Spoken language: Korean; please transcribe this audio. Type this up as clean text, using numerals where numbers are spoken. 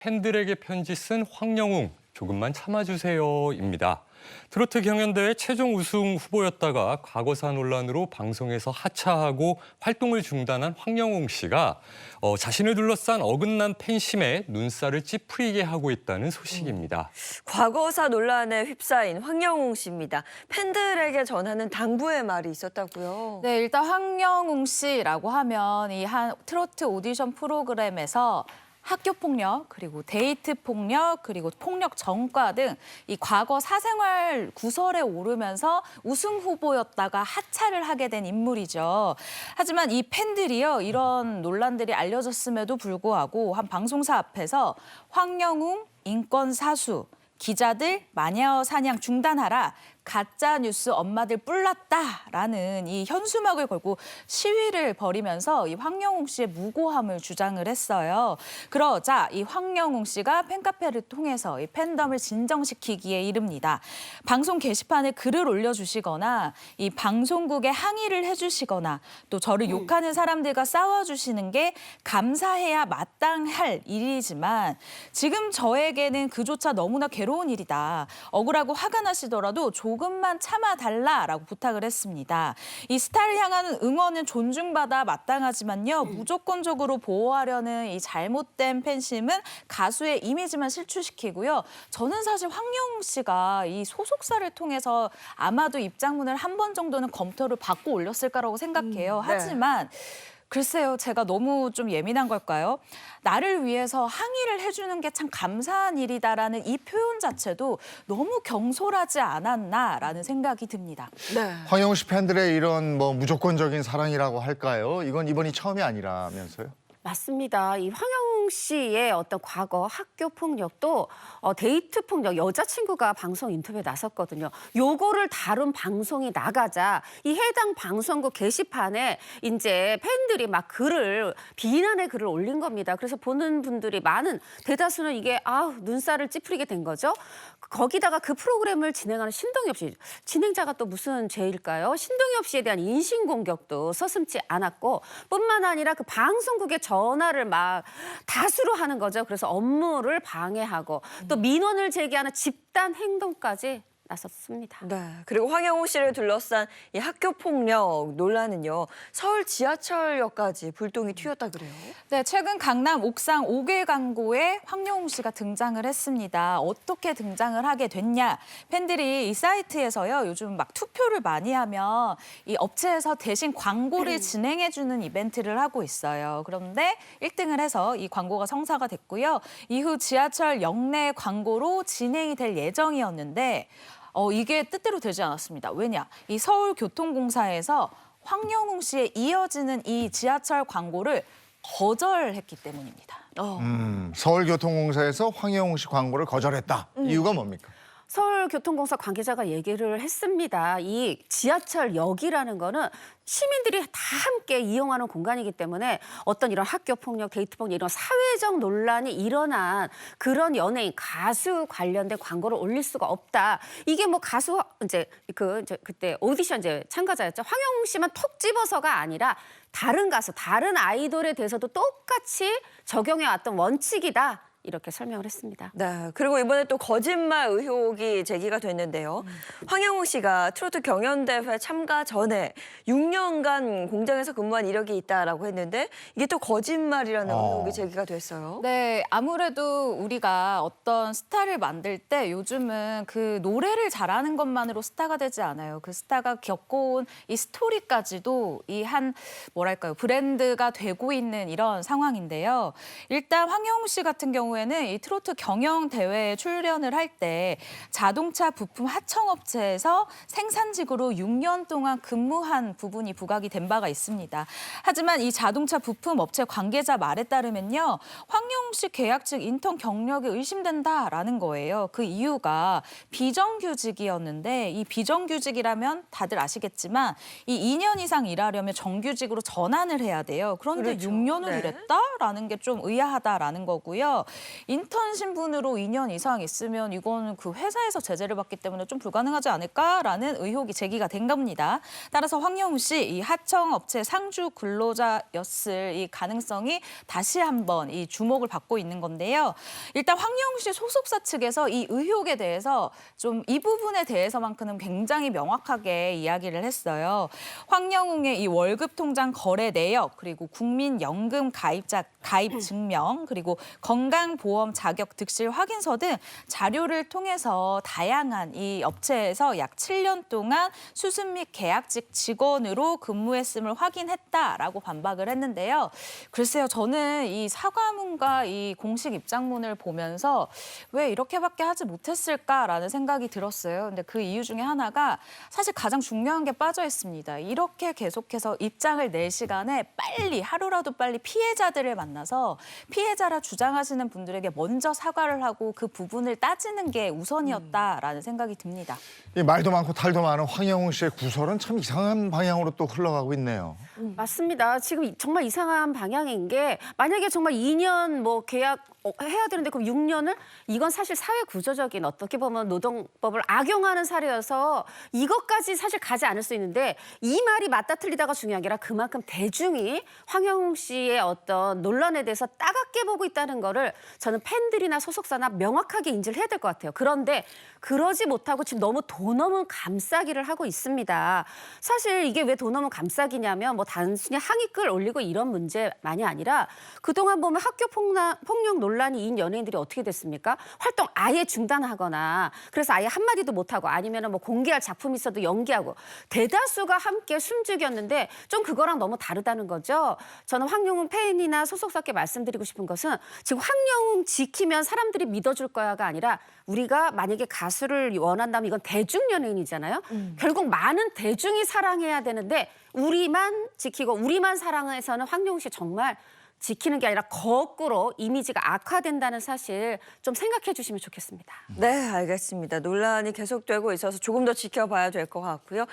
팬들에게 편지 쓴 황영웅, 조금만 참아주세요입니다. 트로트 경연대회 최종 우승 후보였다가 과거사 논란으로 방송에서 하차하고 활동을 중단한 황영웅 씨가 자신을 둘러싼 어긋난 팬심에 눈살을 찌푸리게 하고 있다는 소식입니다. 과거사 논란에 휩싸인 황영웅 씨입니다. 팬들에게 전하는 당부의 말이 있었다고요. 네, 일단 황영웅 씨라고 하면 이 한 트로트 오디션 프로그램에서 학교 폭력, 그리고 데이트 폭력, 그리고 폭력 전과 등 이 과거 사생활 구설에 오르면서 우승 후보였다가 하차를 하게 된 인물이죠. 하지만 이 팬들이요, 이런 논란들이 알려졌음에도 불구하고 한 방송사 앞에서 황영웅 인권 사수, 기자들 마녀 사냥 중단하라, 가짜 뉴스 엄마들 뿔났다라는 이 현수막을 걸고 시위를 벌이면서 이 황영웅 씨의 무고함을 주장을 했어요. 그러자 이 황영웅 씨가 팬카페를 통해서 이 팬덤을 진정시키기에 이릅니다. 방송 게시판에 글을 올려주시거나 이 방송국에 항의를 해주시거나 또 저를 욕하는 사람들과 싸워주시는 게 감사해야 마땅할 일이지만 지금 저에게는 그조차 너무나 괴로운 일이다. 억울하고 화가 나시더라도 조금만 참아달라라고 부탁을 했습니다. 이 스타를 향하는 응원은 존중받아 마땅하지만요. 무조건적으로 보호하려는 이 잘못된 팬심은 가수의 이미지만 실추시키고요. 저는 사실 황영웅 씨가 이 소속사를 통해서 아마도 입장문을 한 번 정도는 검토를 받고 올렸을 거라고 생각해요. 네. 하지만 글쎄요, 제가 너무 좀 예민한 걸까요? 나를 위해서 항의를 해주는 게 참 감사한 일이다라는 이 표현 자체도 너무 경솔하지 않았나라는 생각이 듭니다. 네. 황영웅 씨 팬들의 이런 무조건적인 사랑이라고 할까요? 이건 이번이 처음이 아니라면서요? 맞습니다. 이 황영웅 씨의 어떤 과거 학교 폭력도 데이트 폭력, 여자친구가 방송 인터뷰에 나섰거든요. 요거를 다룬 방송이 나가자 이 해당 방송국 게시판에 이제 팬들이 막 비난의 글을 올린 겁니다. 그래서 보는 분들이 대다수는 이게 눈살을 찌푸리게 된 거죠. 거기다가 그 프로그램을 진행하는 신동엽 씨, 진행자가 또 무슨 죄일까요? 신동엽 씨에 대한 인신공격도 서슴지 않았고 뿐만 아니라 그 방송국에 전화를 막 다수로 하는 거죠. 그래서 업무를 방해하고 또 민원을 제기하는 집단 행동까지 나섰습니다. 네. 그리고 황영웅 씨를 둘러싼 이 학교 폭력 논란은요. 서울 지하철역까지 불똥이 튀었다 그래요. 네, 최근 강남 옥상 5개 광고에 황영웅 씨가 등장을 했습니다. 어떻게 등장을 하게 됐냐? 팬들이 이 사이트에서요, 요즘 막 투표를 많이 하면 이 업체에서 대신 광고를 진행해주는 이벤트를 하고 있어요. 그런데 1등을 해서 이 광고가 성사가 됐고요. 이후 지하철 역내 광고로 진행이 될 예정이었는데 이게 뜻대로 되지 않았습니다. 왜냐? 이 서울교통공사에서 황영웅 씨에 이어지는 이 지하철 광고를 거절했기 때문입니다. 서울교통공사에서 황영웅 씨 광고를 거절했다. 이유가 뭡니까? 서울교통공사 관계자가 얘기를 했습니다. 이 지하철역이라는 거는 시민들이 다 함께 이용하는 공간이기 때문에 어떤 이런 학교 폭력, 데이트 폭력 이런 사회적 논란이 일어난 그런 연예인, 가수 관련된 광고를 올릴 수가 없다. 이게 가수 그때 오디션 참가자였죠. 황영웅 씨만 톡 집어서가 아니라 다른 가수, 다른 아이돌에 대해서도 똑같이 적용해 왔던 원칙이다. 이렇게 설명을 했습니다. 네. 그리고 이번에 또 거짓말 의혹이 제기가 됐는데요. 황영웅 씨가 트로트 경연대회 참가 전에 6년간 공장에서 근무한 이력이 있다라고 했는데 이게 또 거짓말이라는 의혹이 제기가 됐어요. 네, 아무래도 우리가 어떤 스타를 만들 때 요즘은 그 노래를 잘하는 것만으로 스타가 되지 않아요. 그 스타가 겪어온 이 스토리까지도 이 브랜드가 되고 있는 이런 상황인데요. 일단 황영웅 씨 같은 경우에는 이 트로트 경영 대회에 출연을 할 때 자동차 부품 하청업체에서 생산직으로 6년 동안 근무한 부분이 부각이 된 바가 있습니다. 하지만 이 자동차 부품 업체 관계자 말에 따르면요, 황영웅 씨 계약 직 인턴 경력이 의심된다라는 거예요. 그 이유가 비정규직이었는데 이 비정규직이라면 다들 아시겠지만 이 2년 이상 일하려면 정규직으로 전환을 해야 돼요. 그런데 그렇죠. 6년을 네. 일했다라는 게 좀 의아하다라는 거고요. 인턴 신분으로 2년 이상 있으면 이건 그 회사에서 제재를 받기 때문에 좀 불가능하지 않을까라는 의혹이 제기가 된 겁니다. 따라서 황영우 씨 이 하청업체 상주 근로자였을 이 가능성이 다시 한번 이 주목을 받고 있는 건데요. 일단 황영우 씨 소속사 측에서 이 의혹에 대해서 좀 이 부분에 대해서만큼은 굉장히 명확하게 이야기를 했어요. 황영웅의 이 월급 통장 거래 내역, 그리고 국민연금 가입자 가입 증명, 그리고 건강보험 자격 득실 확인서 등 자료를 통해서 다양한 이 업체에서 약 7년 동안 수습 및 계약직 직원으로 근무했음을 확인했다라고 반박을 했는데요. 글쎄요, 저는 이 사과문과 이 공식 입장문을 보면서 왜 이렇게밖에 하지 못했을까라는 생각이 들었어요. 근데 그 이유 중에 하나가 사실 가장 중요한 게 빠져 있습니다. 이렇게 계속해서 입장을 낼 시간에 빨리 하루라도 빨리 피해자들을 만나서 피해자라 주장하시는 분들에게 먼저 사과를 하고 그 부분을 따지는 게 우선이었다라는 생각이 듭니다. 이 말도 많고 탈도 많은 황영웅 씨의 구설은 참 이상한 방향으로 또 흘러가고 있네요. 맞습니다. 지금 정말 이상한 방향인 게 만약에 정말 2년 뭐 계약 해야 되는데 그럼 6년을 이건 사실 사회 구조적인 어떻게 보면 노동법을 악용하는 사례여서 이것까지 사실 가지 않을 수 있는데 이 말이 맞다 틀리다가 중요한 게 아니라 그만큼 대중이 황영웅 씨의 어떤 논란에 대해서 따갑게 보고 있다는 거를 저는 팬들이나 소속사나 명확하게 인지를 해야 될 것 같아요. 그런데 그러지 못하고 지금 너무 돈 넘은 감싸기를 하고 있습니다. 사실 이게 왜 돈 넘은 감싸기냐면 뭐 단순히 항의글 올리고 이런 문제만이 아니라 그동안 보면 학교 폭력 논란이 인 연예인들이 어떻게 됐습니까? 활동 아예 중단하거나 그래서 아예 한마디도 못하고 아니면 뭐 공개할 작품이 있어도 연기하고 대다수가 함께 숨죽였는데 좀 그거랑 너무 다르다는 거죠. 저는 황영웅 팬이나 소속사께 말씀드리고 싶은 것은 지금 황영웅 지키면 사람들이 믿어줄 거야가 아니라 우리가 만약에 가수를 원한다면 이건 대중 연예인이잖아요. 결국 많은 대중이 사랑해야 되는데 우리만 지키고 우리만 사랑해서는 황영웅 씨 정말 지키는 게 아니라 거꾸로 이미지가 악화된다는 사실 좀 생각해 주시면 좋겠습니다. 네, 알겠습니다. 논란이 계속되고 있어서 조금 더 지켜봐야 될 것 같고요.